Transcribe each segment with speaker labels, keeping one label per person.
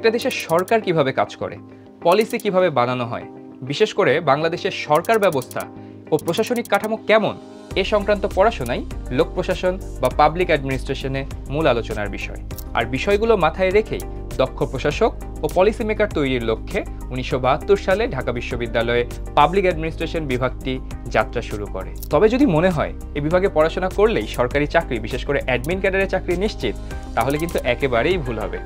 Speaker 1: একটা দেশের সরকার কিভাবে কাজ করে, পলিসি কিভাবে বানানো হয়, বিশেষ করে বাংলাদেশের সরকার ব্যবস্থা ও প্রশাসনিক কাঠামো কেমন, এ সংক্রান্ত পড়াশোনাই লোক প্রশাসন বা পাবলিক অ্যাডমিনিস্ট্রেশনে মূল আলোচনার বিষয়। আর বিষয়গুলো মাথায় রেখেই দক্ষ প্রশাসক ও পলিসি মেকার তৈরির লক্ষ্যে 1972 সালে ঢাকা বিশ্ববিদ্যালয়ে পাবলিক অ্যাডমিনিস্ট্রেশন বিভাগটি যাত্রা শুরু করে। তবে যদি মনে হয় এই বিভাগে পড়াশোনা করলেই সরকারি চাকরি, বিশেষ করে অ্যাডমিন ক্যাডারের চাকরি নিশ্চিত, তাহলে কিন্তু একেবারেই ভুল হবে।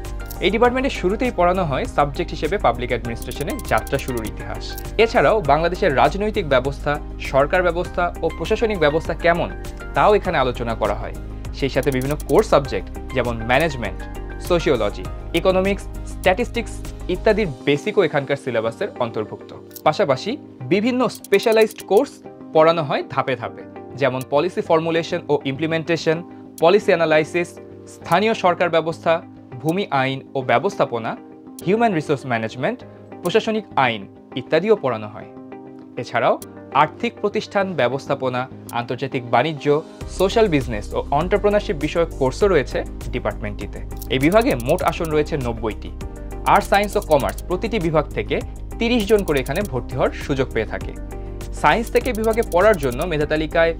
Speaker 1: এই ডিপার্টমেন্টের শুরুতেই পড়ানো হয় সাবজেক্ট হিসেবে পাবলিক অ্যাডমিনিস্ট্রেশনে যাত্রা শুরুর ইতিহাস। এছাড়াও বাংলাদেশের রাজনৈতিক ব্যবস্থা, সরকার ব্যবস্থা ও প্রশাসনিক ব্যবস্থা কেমন তাও এখানে আলোচনা করা হয়। সেই সাথে বিভিন্ন কোর সাবজেক্ট যেমন ম্যানেজমেন্ট, সোশিওলজি, ইকোনমিক্স, স্ট্যাটিস্টিক্স ইত্যাদির বেসিকও এখানকার সিলেবাসের অন্তর্ভুক্ত। পাশাপাশি বিভিন্ন স্পেশালাইজড কোর্স পড়ানো হয় ধাপে ধাপে, যেমন পলিসি ফর্মুলেশন ও ইমপ্লিমেন্টেশন, পলিসি অ্যানালাইসিস, স্থানীয় সরকার ব্যবস্থা, ভূমি আইন ও ব্যবস্থাপনা, হিউম্যান রিসোর্স ম্যানেজমেন্ট, প্রশাসনিক আইন ইত্যাদিও পড়ানো হয়। এছাড়াও আর্থিক প্রতিষ্ঠান ব্যবস্থাপনা, আন্তর্জাতিক বাণিজ্য, সোশ্যাল বিজনেস ও এন্টারপ্রেনারশিপ বিষয়ক কোর্সও রয়েছে ডিপার্টমেন্টটিতে। এই বিভাগে মোট আসন রয়েছে 90টি। আর্টস, সায়েন্স ও কমার্স প্রতিটি বিভাগ থেকে 30 জন করে এখানে ভর্তি হওয়ার সুযোগ পেয়ে থাকে। সায়েন্স থেকে বিভাগে পড়ার জন্য মেধা তালিকায়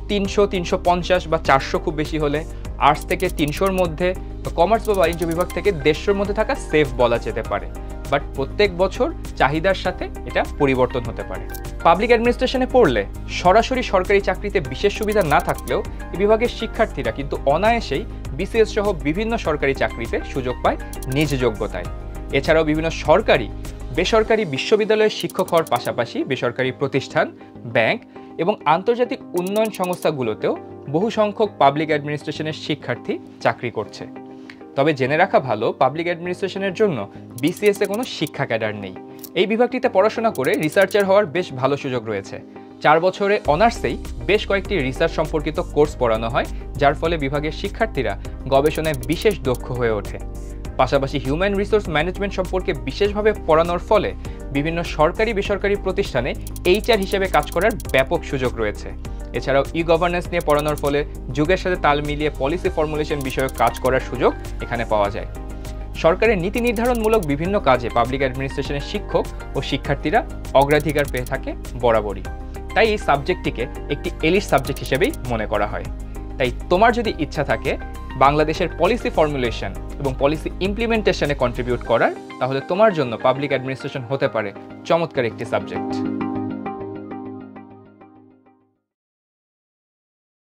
Speaker 1: 300, 350 বা 400 খুব বেশি হলে, আর্টস থেকে 300-র মধ্যে, কমার্স বা বাণিজ্য বিভাগ থেকে 150-র মধ্যে থাকা সেফ বলা যেতে পারে। বাট প্রত্যেক বছর চাহিদার সাথে এটা পরিবর্তন হতে পারে। পাবলিক অ্যাডমিনিস্ট্রেশনে পড়লে সরাসরি সরকারি চাকরিতে বিশেষ সুবিধা না থাকলেও এই বিভাগের শিক্ষার্থীরা কিন্তু অনায়াসেই বিসিএস সহ বিভিন্ন সরকারি চাকরিতে সুযোগ পায় নিজ যোগ্যতায়। এছাড়াও বিভিন্ন সরকারি, বেসরকারি বিশ্ববিদ্যালয়ের শিক্ষক হওয়ার পাশাপাশি বেসরকারি প্রতিষ্ঠান, ব্যাংক এবং আন্তর্জাতিক উন্নয়ন সংস্থাগুলোতেও বহু সংখ্যক পাবলিক অ্যাডমিনিস্ট্রেশনের শিক্ষার্থী চাকরি করছে। তবে জেনে রাখা ভালো, পাবলিক অ্যাডমিনিস্ট্রেশনের জন্য বিসিএসে কোনো শিক্ষা ক্যাডার নেই। এই বিভাগটিতে পড়াশোনা করে রিসার্চার হওয়ার বেশ ভালো সুযোগ রয়েছে। 4 বছরে অনার্সেই বেশ কয়েকটি রিসার্চ সম্পর্কিত কোর্স পড়ানো হয়, যার ফলে বিভাগের শিক্ষার্থীরা গবেষণায় বিশেষ দক্ষ হয়ে ওঠে। পাশাপাশি হিউম্যান রিসোর্স ম্যানেজমেন্ট সম্পর্কে বিশেষভাবে পড়ানোর ফলে বিভিন্ন সরকারি বেসরকারি প্রতিষ্ঠানে এইচআর হিসেবে কাজ করার ব্যাপক সুযোগ রয়েছে। এছাড়াও ই গভর্নেন্স নিয়ে পড়ানোর ফলে যুগের সাথে তাল মিলিয়ে পলিসি ফর্মুলেশন বিষয়ক কাজ করার সুযোগ এখানে পাওয়া যায়। সরকারের নীতি নির্ধারণমূলক বিভিন্ন কাজে পাবলিক অ্যাডমিনিস্ট্রেশনের শিক্ষক ও শিক্ষার্থীরা অগ্রাধিকার পেয়ে থাকে বরাবরই। তাই এই সাবজেক্টটিকে একটি এলিট সাবজেক্ট হিসেবেই মনে করা হয়। তাই তোমার যদি ইচ্ছা থাকে বাংলাদেশের পলিসি ফর্মুলেশন এবং পলিসি ইমপ্লিমেন্টেশনে কন্ট্রিবিউট করার, তাহলে তোমার জন্য পাবলিক অ্যাডমিনিস্ট্রেশন হতে পারে চমৎকার একটি সাবজেক্ট।